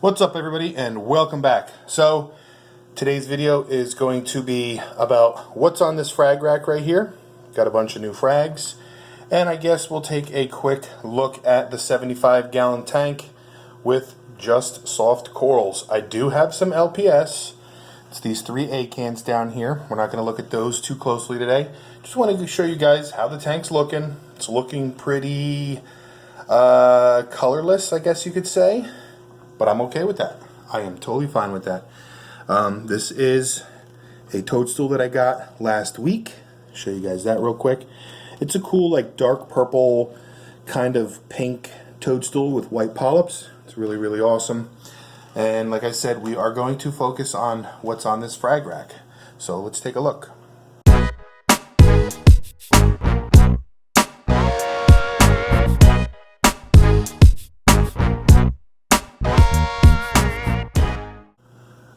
What's up, everybody, and welcome back. So today's video is going to be about what's on this frag rack right here. Got a bunch of new frags, and I guess we'll take a quick look at the 75-gallon tank with just soft corals. I do have some LPS. It's these 3 A cans down here. We're not going to look at those too closely today. Just wanted to show you guys how the tank's looking. It's looking pretty colorless, I guess you could say. But I'm okay with that. I am totally fine with that. This is a toadstool that I got last week. Show you guys that real quick. It's a cool, like, dark purple kind of pink toadstool with white polyps. It's really, really awesome. And like I said, we are going to focus on what's on this frag rack. So let's take a look.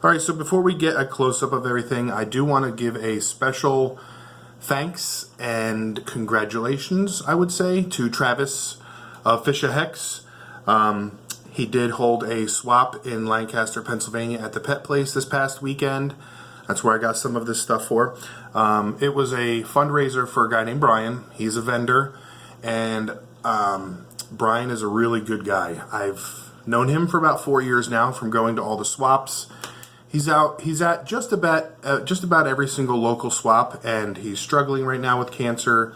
Alright, so before we get a close-up of everything, I do want to give a special thanks and congratulations, I would say, to Travis of Fisher Hex. He did hold a swap in Lancaster, Pennsylvania at the Pet Place this past weekend. That's where I got some of this stuff for. It was a fundraiser for a guy named Brian. He's a vendor, and Brian is a really good guy. I've known him for about 4 years now from going to all the swaps. He's at just about every single local swap, and he's struggling right now with cancer.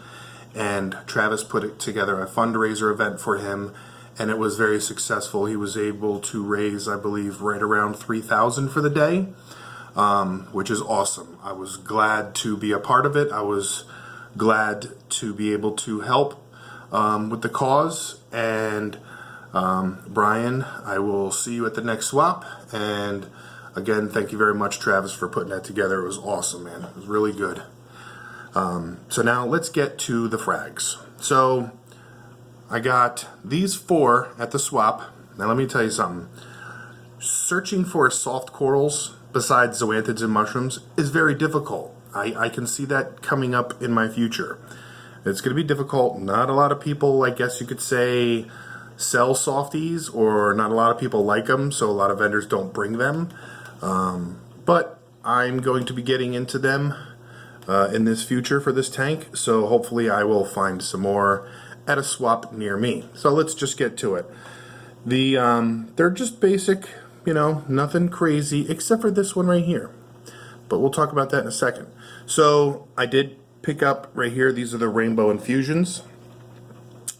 And Travis put together a fundraiser event for him, and it was very successful. He was able to raise, I believe, right around $3,000 for the day, which is awesome. I was glad to be a part of it. I was glad to be able to help with the cause. And Brian, I will see you at the next swap. And again, thank you very much, Travis, for putting that together. It was awesome, man. It was really good. So now let's get to the frags. So I got these 4 at the swap. Now let me tell you something. Searching for soft corals besides zoanthids and mushrooms is very difficult. I can see that coming up in my future. It's going to be difficult. Not a lot of people, I guess you could say, sell softies, or not a lot of people like them, so a lot of vendors don't bring them. But I'm going to be getting into them in this future for this tank, so hopefully I will find some more at a swap near me. So let's just get to it. They're just basic, nothing crazy, except for this one right here. But we'll talk about that in a second. So I did pick up right here, these are the rainbow infusions.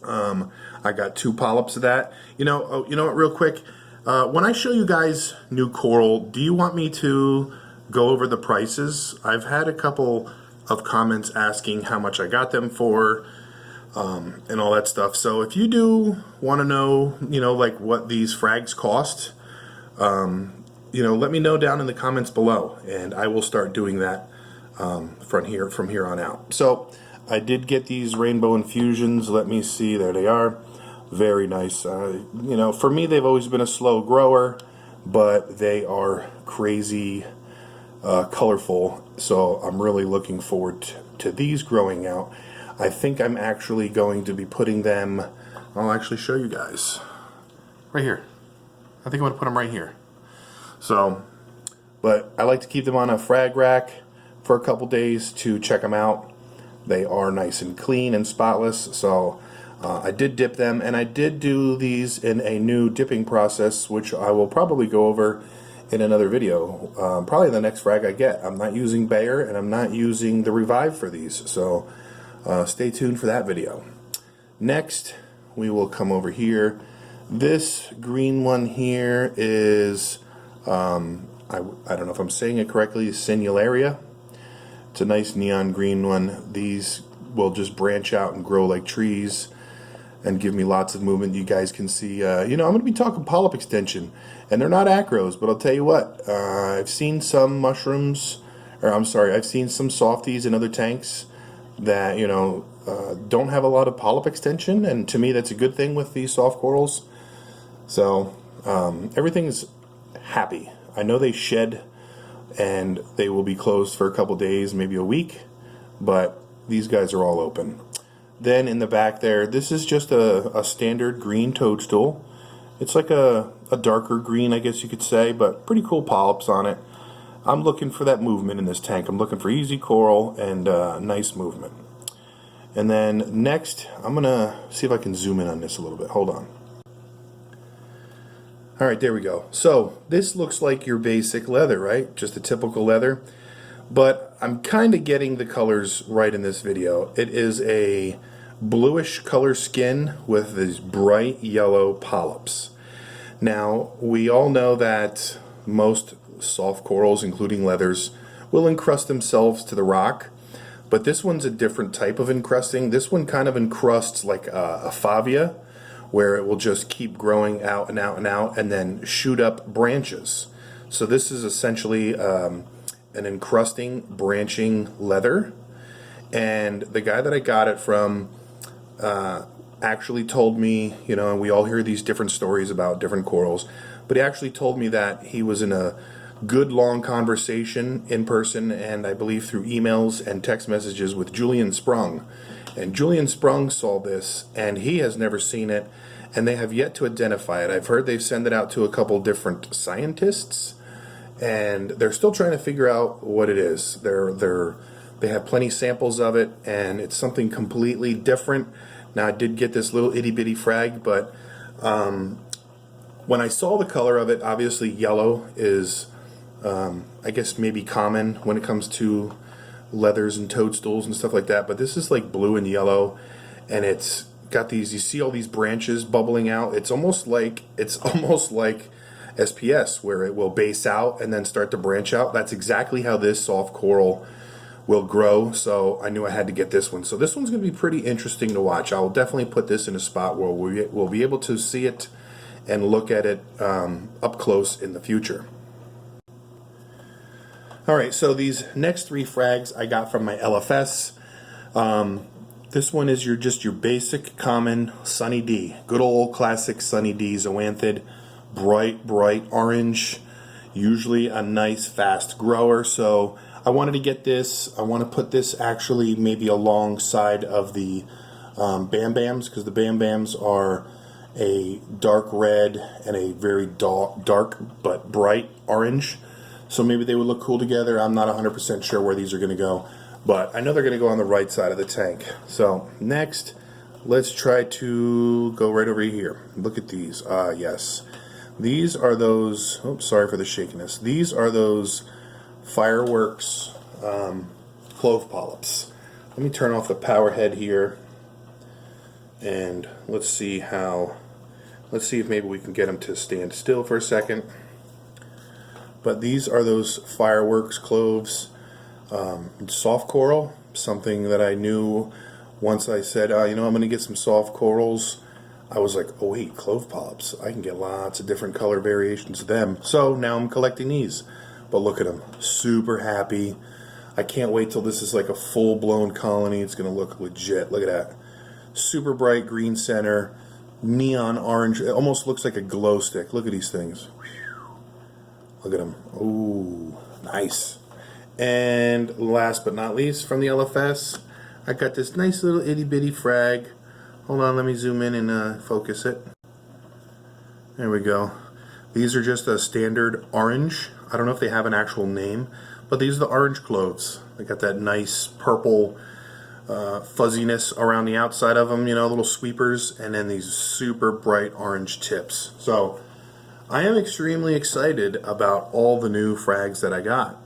I got 2 polyps of that. You know what, real quick, when I show you guys new coral, do you want me to go over the prices? I've had a couple of comments asking how much I got them for, and all that stuff. So if you do want to know, like what these frags cost, let me know down in the comments below, and I will start doing that from here on out. So I did get these rainbow infusions. Let me see. There they are. Very nice. For me, they've always been a slow grower, but they are crazy colorful. So I'm really looking forward to these growing out. I think I'm actually going to be putting them, I'll actually show you guys. Right here. I think I'm going to put them right here. So, but I like to keep them on a frag rack for a couple days to check them out. They are nice and clean and spotless, so I did dip them, and I did do these in a new dipping process, which I will probably go over in another video, probably the next frag I get. I'm not using Bayer, and I'm not using the Revive for these, so stay tuned for that video. Next, we will come over here. This green one here is, I don't know if I'm saying it correctly, Sinularia. It's a nice neon green one. These will just branch out and grow like trees and give me lots of movement. You guys can see, I'm going to be talking polyp extension, and they're not acros, but I'll tell you what, I've seen some mushrooms, I've seen some softies in other tanks that, don't have a lot of polyp extension, and to me that's a good thing with these soft corals. So everything's happy. I know they shed and they will be closed for a couple days, maybe a week, but these guys are all open. Then in the back there, this is just a standard green toadstool. It's like a darker green, I guess you could say, but pretty cool polyps on it. I'm looking for that movement in this tank. I'm looking for easy coral and nice movement. And then next, I'm gonna see if I can zoom in on this a little bit. Hold on. All right, there we go. So this looks like your basic leather, right? Just a typical leather. But I'm kind of getting the colors right in this video. It is a bluish color skin with these bright yellow polyps. Now, we all know that most soft corals, including leathers, will encrust themselves to the rock, but this one's a different type of encrusting. This one kind of encrusts like a favia, where it will just keep growing out and out and out and then shoot up branches. So this is essentially an encrusting, branching leather. And the guy that I got it from actually told me, you know, and we all hear these different stories about different corals, but he actually told me that he was in a good long conversation in person, and I believe through emails and text messages, with Julian Sprung. And Julian Sprung saw this, and he has never seen it, and they have yet to identify it. I've heard they've sent it out to a couple different scientists, and they're still trying to figure out what it is. They have plenty samples of it, and it's something completely different. Now, I did get this little itty bitty frag, but when I saw the color of it, obviously yellow is, I guess, maybe common when it comes to leathers and toadstools and stuff like that. But this is like blue and yellow, and it's got these. You see all these branches bubbling out. It's almost like SPS, where it will base out and then start to branch out. That's exactly how this soft coral will grow, so I knew I had to get this one. So this one's going to be pretty interesting to watch. I will definitely put this in a spot where we'll be able to see it and look at it up close in the future. Alright, so these next three frags I got from my LFS. This one is just your basic common Sunny D. Good old classic Sunny D zoanthid. Bright orange. Usually a nice fast grower, so I wanted to get this. I want to put this actually maybe alongside of the Bam Bams, because the Bam Bams are a dark red and a very dark but bright orange. So maybe they would look cool together. I'm not 100% sure where these are going to go, but I know they're going to go on the right side of the tank. So next, let's try to go right over here. Look at these. Yes. These are those, oops, sorry for the shakiness. These are those fireworks clove polyps. Let me turn off the power head here, and let's see if maybe we can get them to stand still for a second. But these are those fireworks cloves. Soft coral, something that I knew once I said, you know, I'm going to get some soft corals. I was like, oh wait, clove polyps. I can get lots of different color variations of them. So now I'm collecting these. But look at them, super happy. I can't wait till this is like a full-blown colony. It's going to look legit. Look at that. Super bright green center, neon orange. It almost looks like a glow stick. Look at these things. Look at them. Ooh, nice. And last but not least, from the LFS, I got this nice little itty-bitty frag. Hold on, let me zoom in and focus it. There we go. These are just a standard orange. I don't know if they have an actual name, but these are the orange cloves. They got that nice purple fuzziness around the outside of them, you know, little sweepers, and then these super bright orange tips. So I am extremely excited about all the new frags that I got.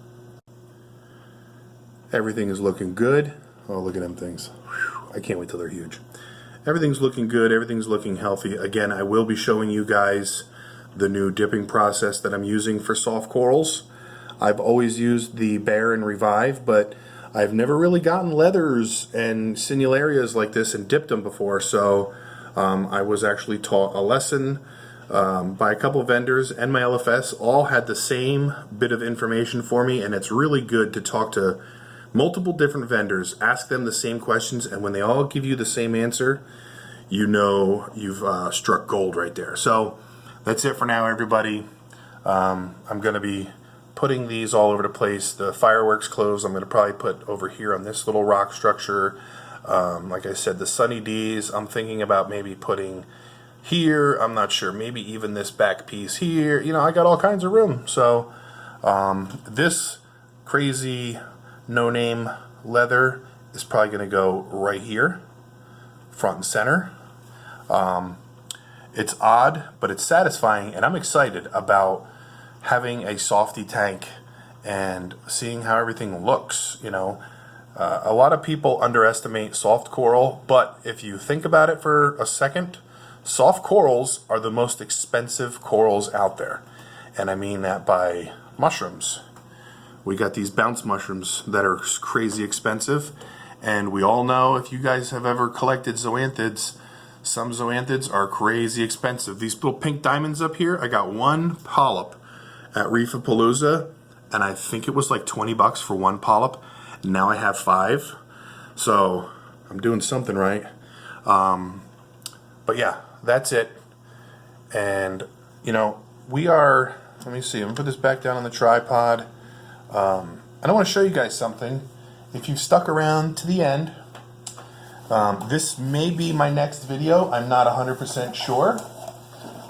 Everything is looking good. Oh, look at them things. Whew, I can't wait till they're huge. Everything's looking good. Everything's looking healthy. Again, I will be showing you guys the new dipping process that I'm using for soft corals. I've always used the Bear and Revive, but I've never really gotten leathers and sinularias like this and dipped them before. So I was actually taught a lesson by a couple vendors, and my LFS all had the same bit of information for me, and it's really good to talk to multiple different vendors, ask them the same questions, and when they all give you the same answer, you know you've struck gold right there. So that's it for now, everybody. I'm going to be putting these all over the place. The fireworks cloves I'm going to probably put over here on this little rock structure. Like I said, the Sunny D's, I'm thinking about maybe putting here. I'm not sure. Maybe even this back piece here. You know, I got all kinds of room. So this crazy no-name leather is probably going to go right here, front and center. It's odd, but it's satisfying, and I'm excited about having a softy tank and seeing how everything looks. You know, a lot of people underestimate soft coral, but if you think about it for a second, soft corals are the most expensive corals out there. And I mean that by mushrooms. We got these bounce mushrooms that are crazy expensive, and we all know, if you guys have ever collected zoanthids, some zoanthids are crazy expensive. These little pink diamonds up here, I got one polyp at Reef, and I think it was like 20 bucks for one polyp. Now I have 5, so I'm doing something right. But yeah, that's it. And you know, we are, let me see, I'm gonna put this back down on the tripod. And I want to show you guys something. If you've stuck around to the end, this may be my next video. I'm not 100% sure.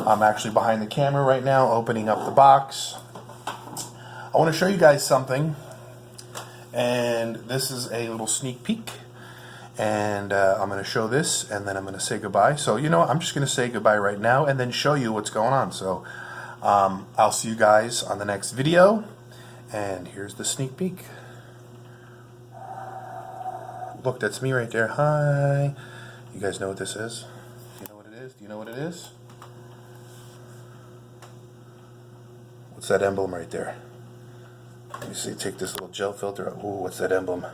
I'm actually behind the camera right now opening up the box. I want to show you guys something, and this is a little sneak peek, and I'm going to show this, and then I'm going to say goodbye. So you know what, I'm just going to say goodbye right now and then show you what's going on. So I'll see you guys on the next video, and here's the sneak peek. Look, that's me right there. Hi. You guys know what this is? Do you know what it is? Do you know what it is? What's that emblem right there? Let me see, take this little gel filter. Ooh, what's that emblem?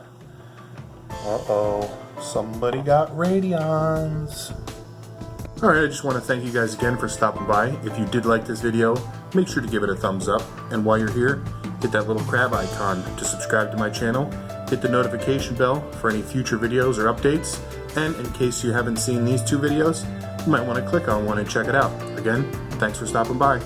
Uh-oh, somebody got radions. Alright, I just want to thank you guys again for stopping by. If you did like this video, make sure to give it a thumbs up. And while you're here, hit that little crab icon to subscribe to my channel. Hit the notification bell for any future videos or updates. And in case you haven't seen these 2 videos, you might want to click on one and check it out. Again, thanks for stopping by.